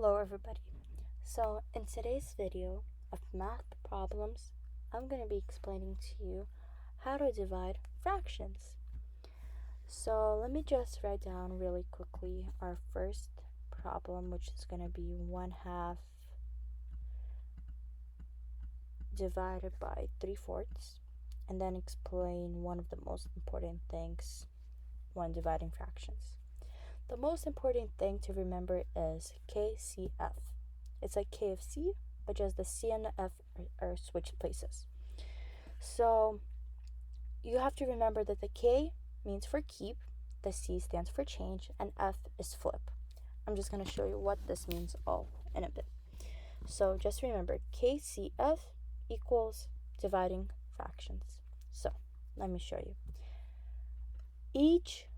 Hello everybody. So in today's video of math problems, I'm going to be explaining to you how to divide fractions. So let me just write down really quickly our first problem, which is going to be 1/2 divided by 3/4, and then explain one of the most important things when dividing fractions. The most important thing to remember is KCF. It's like KFC, but just the C and the F are switched places. So you have to remember that the K means for keep, the C stands for change, and F is flip. I'm just going to show you what this means all in a bit. So just remember, KCF equals dividing fractions. So let me show you. Each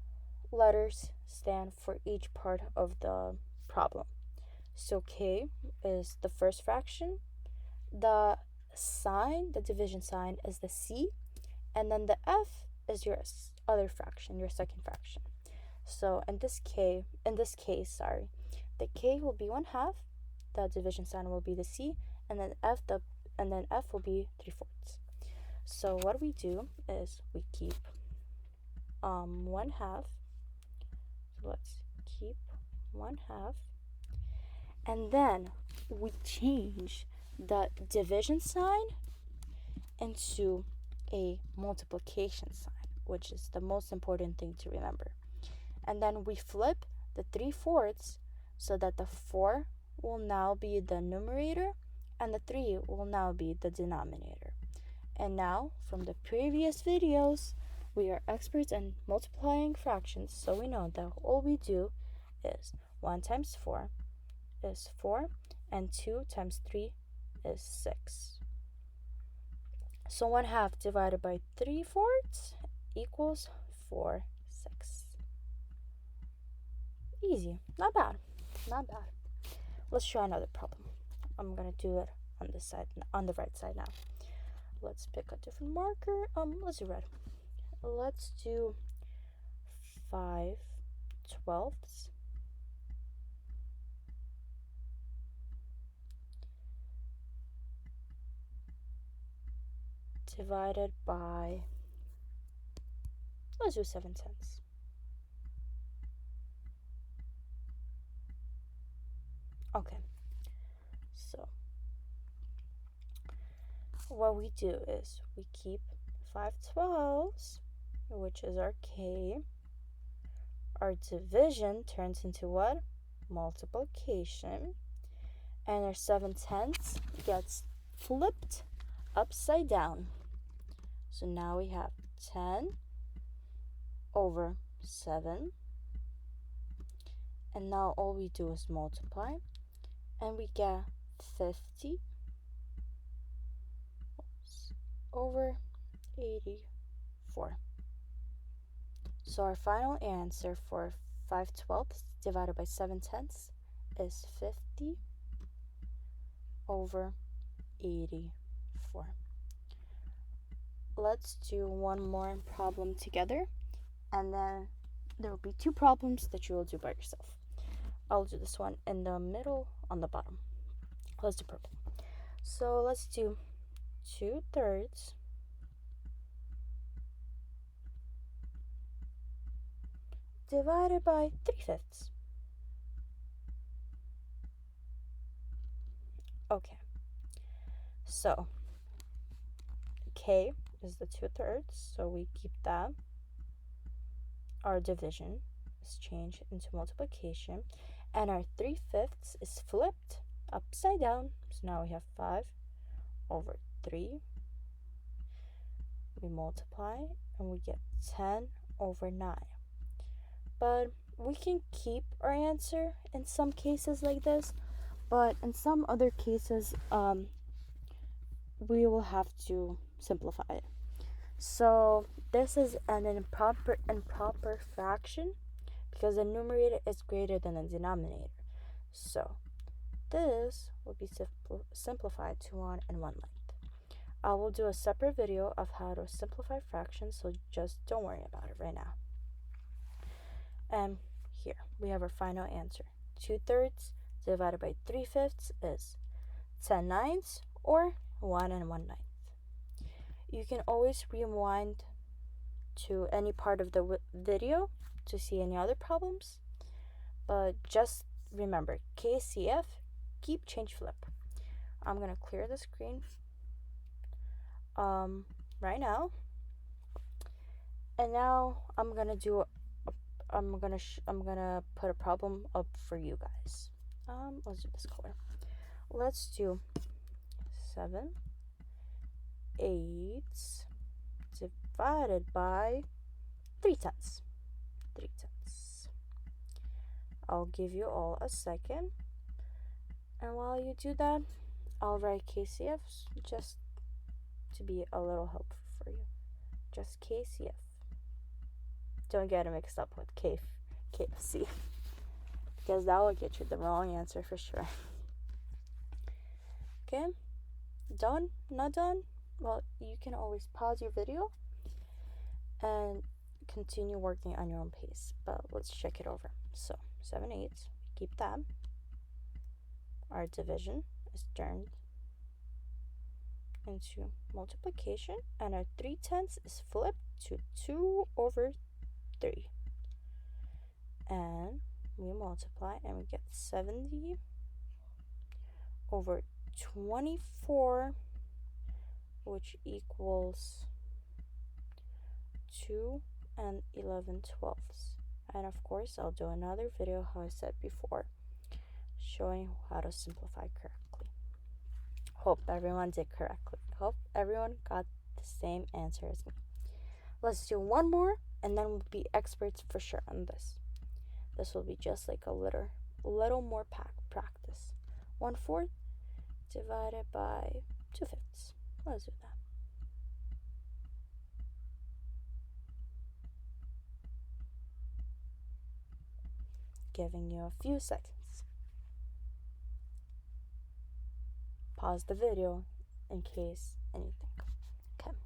letters stand for each part of the problem. So K is the first fraction, the sign, the division sign is the C, and then the F is your other fraction, your second fraction. So in this case, the K will be 1/2, the division sign will be the C, and then F will be 3/4. So what we do is we keep 1/2. So let's keep 1/2. And then we change the division sign into a multiplication sign, which is the most important thing to remember. And then we flip the 3/4 so that the 4 will now be the numerator and the 3 will now be the denominator. And now, from the previous videos, we are experts in multiplying fractions, so we know that all we do is 1 times 4 is 4, and 2 times 3 is 6. So 1/2 divided by 3/4 equals 4/6. Easy, not bad. Let's try another problem. I'm gonna do it on this side, on the right side now. Let's pick a different marker. Let's do red. Let's do 5/12 divided by, let's do 7/10. Okay, so what we do is we keep 5/12, which is our K. Our division turns into what? Multiplication. And our 7/10 gets flipped upside down. So now we have 10 over 7. And now all we do is multiply. And we get 50 over 84. So our final answer for 5/12 divided by 7/10 is 50 over 84. Let's do one more problem together, and then there will be 2 problems that you will do by yourself. I'll do this one in the middle on the bottom. Let's do purple. So let's do 2/3 divided by 3/5. Okay, so K is the 2/3, so we keep that. Our division is changed into multiplication, and our 3/5 is flipped upside down. So now we have 5 over 3. We multiply and we get 10 over 9. But we can keep our answer in some cases like this, but in some other cases we will have to simplify it. So this is an improper fraction because the numerator is greater than the denominator. So this will be simplified to 1 and 1/9. I will do a separate video of how to simplify fractions, so just don't worry about it right now. And here we have our final answer. 2/3 divided by 3/5 is 10/9 or 1 1/9. You can always rewind to any part of the video to see any other problems, but just remember, KCF, keep, change, flip. I'm gonna clear the screen right now, and now I'm gonna put a problem up for you guys. Let's do this color. Let's do 7/8 divided by 3/10. 3/10. I'll give you all a second, and while you do that, I'll write KCFs just to be a little helpful for you. Just KCF. Don't get it mixed up with KFC, because that will get you the wrong answer for sure. Okay? Done? Not done? Well, you can always pause your video and continue working on your own pace, but let's check it over. So 7/8, keep that. Our division is turned into multiplication, and our 3/10 is flipped to 2/3. And we multiply and we get 70/24, which equals 2 11/12. And of course, I'll do another video, how I said before, showing how to simplify correctly. Hope everyone did correctly. Hope everyone got the same answer as me. Let's do one more, and then we'll be experts for sure on this. This will be just like a little more practice. 1/4 divided by 2/5. Let's do that. Giving you a few seconds. Pause the video in case anything. Okay.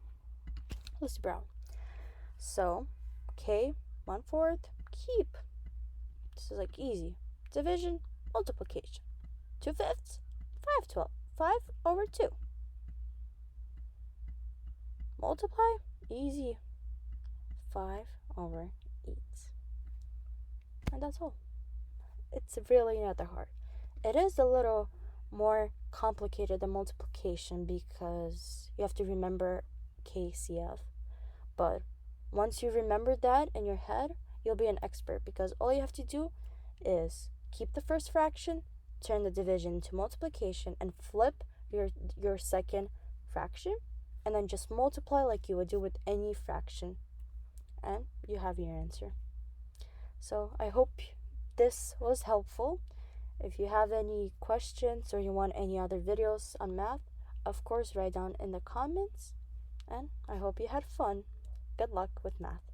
Let's brown. So, K, 1/4, keep. This is like easy. Division, multiplication. 2/5, 5/12. 5/2. Multiply, easy. 5/8. And that's all. It's really not that hard. It is a little more complicated than multiplication because you have to remember KCF. But once you remember that in your head, you'll be an expert, because all you have to do is keep the first fraction, turn the division into multiplication, and flip your second fraction, and then just multiply like you would do with any fraction, and you have your answer. So I hope this was helpful. If you have any questions or you want any other videos on math, of course, write down in the comments, and I hope you had fun. Good luck with math.